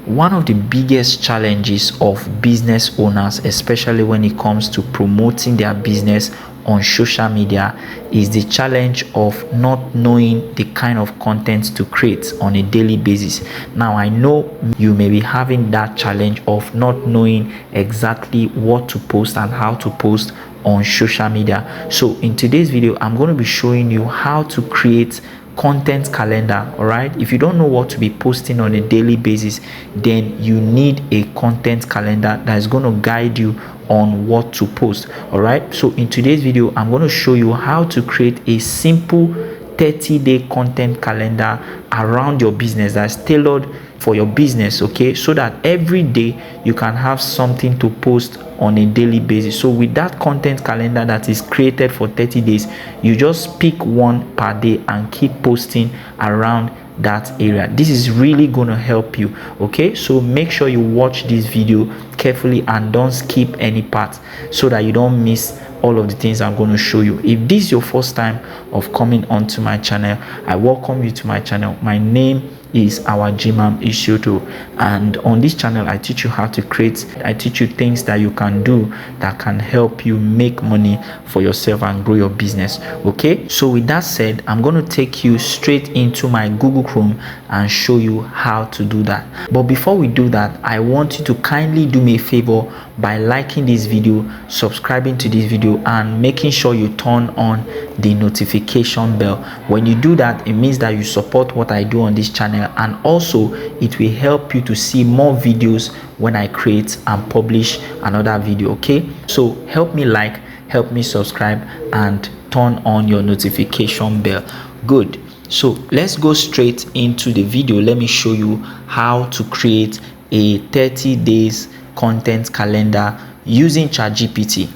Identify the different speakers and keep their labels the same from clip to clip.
Speaker 1: one of the biggest challenges of business owners, especially when it comes to promoting their business on social media, is the challenge of not knowing the kind of content to create on a daily basis. Now, I know you may be having that challenge of not knowing exactly what to post and how to post on social media. So in today's video, I'm going to be showing you how to create content calendar. All right, if you don't know what to be posting on a daily basis, then you need a content calendar that is going to guide you on what to post. All right, so in today's video, I'm going to show you how to create a simple 30-day content calendar around your business that's tailored for your business, okay, so that every day you can have something to post on a daily basis. So with that content calendar that is created for 30 days, you just pick one per day and keep posting around that area. This is really going to help you, okay? So make sure you watch this video carefully and don't skip any part so that you don't miss all of the things I'm going to show you. If this is your first time of coming onto my channel, I welcome you to my channel. My name is AItools, and on this channel I teach you how to create. I teach you things that you can do that can help you make money for yourself and grow your business. Okay, so with that said, I'm going to take you straight into my Google Chrome and show you how to do that. But before we do that, I want you to kindly do me a favor by liking this video, subscribing to this video, and making sure you turn on the notification bell. When you do that, it means that you support what I do on this channel, and also it will help you to see more videos when I create and publish another video. Okay, so help me like, help me subscribe, and turn on your notification bell. Good. So let's go straight into the video. Let me show you how to create a 30 days content calendar using Chatgpt.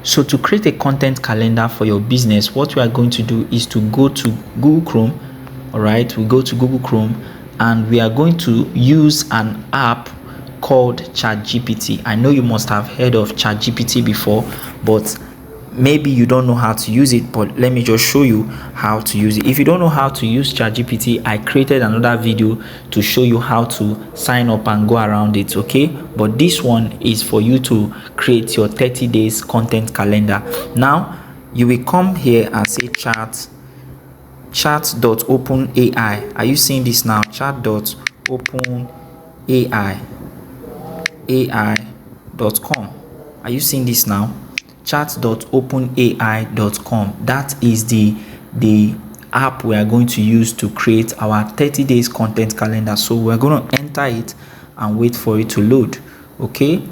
Speaker 1: So to create a content calendar for your business, what we are going to do is to go to Google Chrome. All right, we go to Google Chrome and we are going to use an app called Chatgpt. I know you must have heard of Chatgpt before, but maybe you don't know how to use it. But let me just show you how to use it. If you don't know how to use Chatgpt, I created another video to show you how to sign up and go around it. Okay, but this one is for you to create your 30 days content calendar. Now you will come here and say chat.openai. Are you seeing this now? Chat.openai.com. Are you seeing this now? Chat.openai.com. That is the app we are going to use to create our 30 days content calendar. So we're going to enter it and wait for it to load. Okay,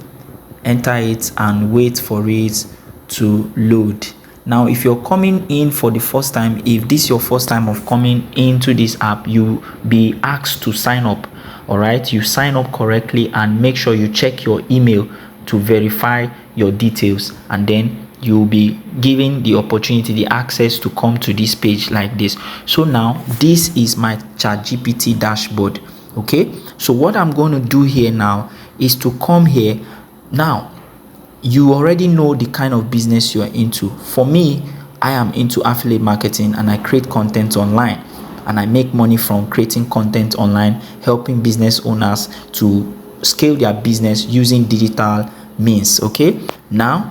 Speaker 1: enter it and wait for it to load. Now if you're coming in for the first time, if this is your first time of coming into this app, you be asked to sign up. All right, you sign up correctly and make sure you check your email to verify your details, and then you'll be given the opportunity, the access to come to this page like this. So now this is my Chatgpt dashboard. Okay, so what I'm going to do here now is to come here. Now you already know the kind of business you are into. For me, I am into affiliate marketing and I create content online, and I make money from creating content online, helping business owners to scale their business using digital means. Okay, now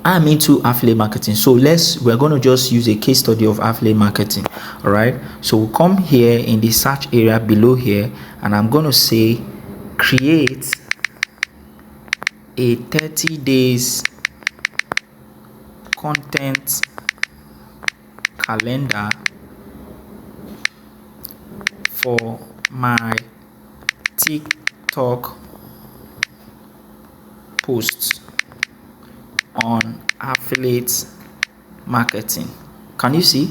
Speaker 1: I'm into affiliate marketing, so we're going to just use a case study of affiliate marketing. All right, so we'll come here in the search area below here, and I'm going to say create a 30 days content calendar for my TikTok posts on affiliate marketing. Can you see?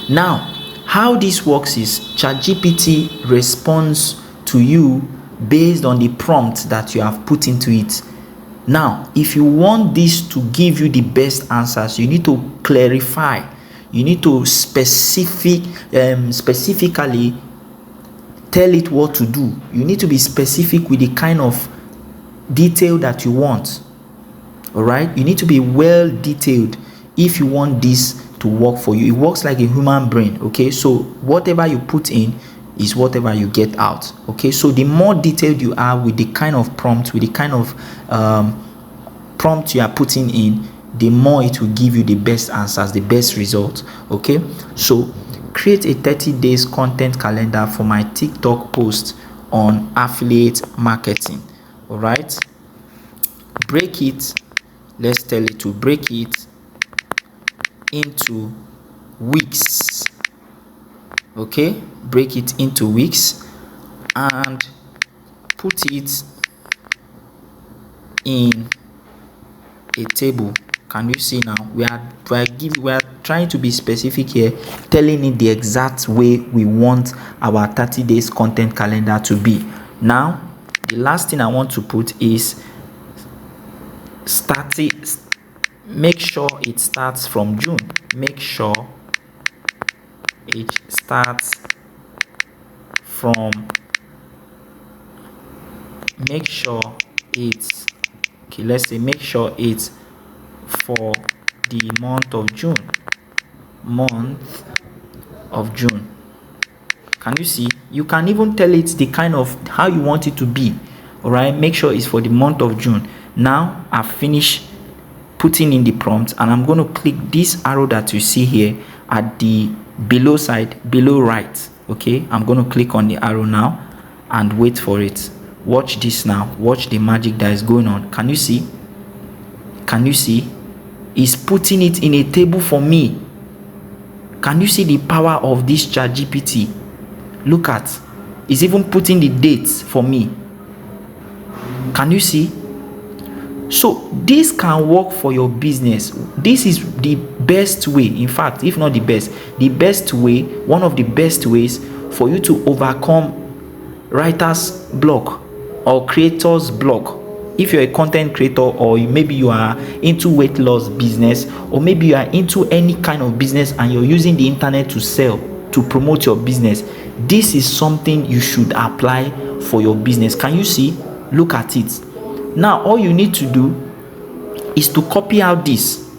Speaker 1: Now how this works is Chatgpt responds to you based on the prompt that you have put into it. Now if you want this to give you the best answers, you need to clarify, you need to specifically tell it what to do. You need to be specific with the kind of detail that you want. All right, you need to be well detailed if you want this to work for you. It works like a human brain. Okay, so whatever you put in, is whatever you get out. Okay, so the more detailed you are with the kind of prompt, with the kind of prompt you are putting in, the more it will give you the best answers, the best results. Okay, so create a 30 days content calendar for my TikTok post on affiliate marketing. All right, break it. Let's tell it to break it into weeks. Okay, break it into weeks and put it in a table. Can you see now? We are trying to be specific here, telling it the exact way we want our 30 days content calendar to be. Now, the last thing I want to put is make sure it starts from June. Make sure it starts from make sure it's okay, let's say make sure it's for the month of June. Can you see? You can even tell it the kind of how you want it to be. All right, make sure it's for the month of June. Now I've finished putting in the prompt, and I'm going to click this arrow that you see here at the below right. Okay, I'm going to click on the arrow now and wait for it. Watch this now. Watch the magic that is going on. Can you see? It's putting it in a table for me. Can you see the power of this Chatgpt? Look at, it's even putting the dates for me. Can you see? So this can work for your business. This is the best way, in fact, if not the best way, one of the best ways for you to overcome writer's block or creator's block. If you're a content creator, or maybe you are into weight loss business, or maybe you are into any kind of business and you're using the internet to sell, to promote your business, this is something you should apply for your business. Can you see? Look at it. Now all you need to do is to copy out this.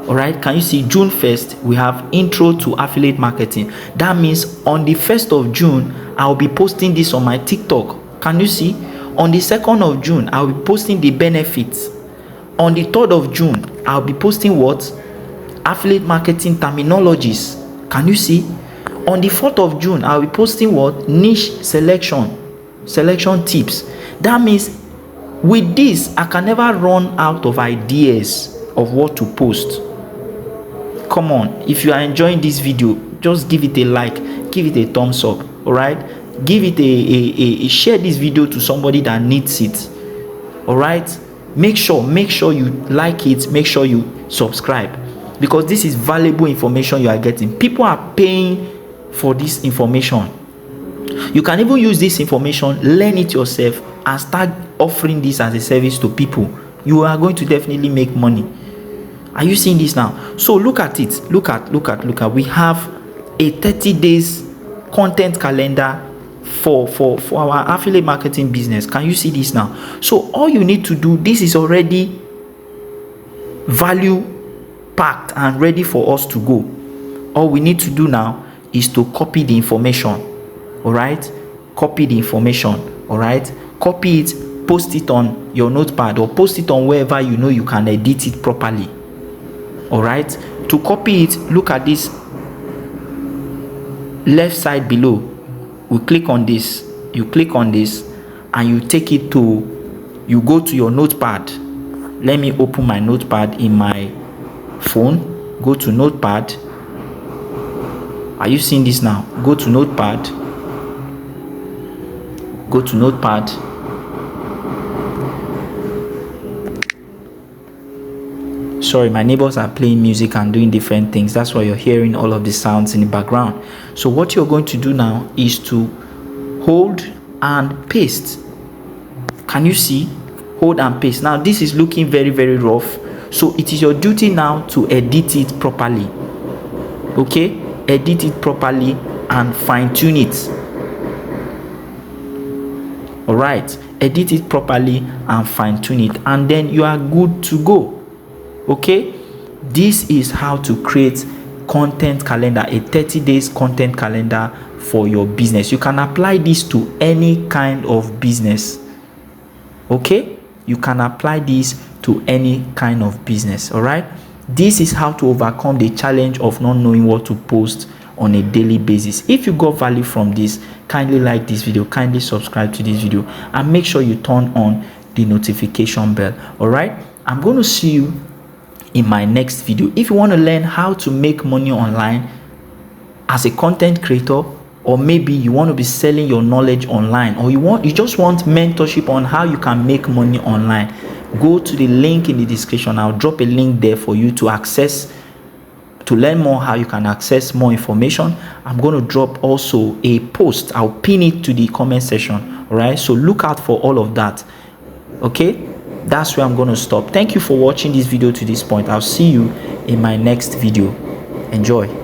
Speaker 1: All right, can you see? June 1st we have intro to affiliate marketing. That means on the 1st of June I'll be posting this on my TikTok. Can you see? On the 2nd of June I'll be posting the benefits. On the 3rd of June I'll be posting what? Affiliate marketing terminologies. Can you see? On the 4th of June I'll be posting what? Niche selection tips. That means with this I can never run out of ideas of what to post. Come on, if you are enjoying this video, just give it a like, give it a thumbs up. All right, give it a share this video to somebody that needs it. All right, make sure you like it, make sure you subscribe, because this is valuable information you are getting. People are paying for this information. You can even use this information, learn it yourself, and start offering this as a service to people. You are going to definitely make money. Are you seeing this now? So look at it. Look at. We have a 30 days content calendar for our affiliate marketing business. Can you see this now? So all you need to do, this is already value packed and ready for us to go. All we need to do now is to copy the information. All right, copy the information. All right, copy it, post it on your notepad, or post it on wherever you know you can edit it properly. All right, to copy it, look at this left side below. We click on this, you click on this, and you take it to, you go to your notepad. Let me open my notepad in my phone. Go to notepad. Are you seeing this now? Go to notepad. Go to notepad. Sorry, my neighbors are playing music and doing different things. That's why you're hearing all of the sounds in the background. So what you're going to do now is to hold and paste. Can you see? Hold and paste. Now this is looking very, very rough. So it is your duty now to edit it properly. Okay? Edit it properly and fine-tune it. All right, edit it properly and fine-tune it, and then you are good to go. Okay, this is how to create content calendar, a 30 days content calendar for your business. You can apply this to any kind of business. Okay, you can apply this to any kind of business. All right, this is how to overcome the challenge of not knowing what to post on a daily basis. If you got value from this, kindly like this video, kindly subscribe to this video, and make sure you turn on the notification bell. All right, I'm going to see you in my next video. If you want to learn how to make money online as a content creator, or maybe you want to be selling your knowledge online, or you just want mentorship on how you can make money online, go to the link in the description. I'll drop a link there for you to learn more how you can access more information. I'm going to drop also a post. I'll pin it to the comment section. All right, so look out for all of that. Okay, that's where I'm going to stop. Thank you for watching this video to this point. I'll see you in my next video. Enjoy.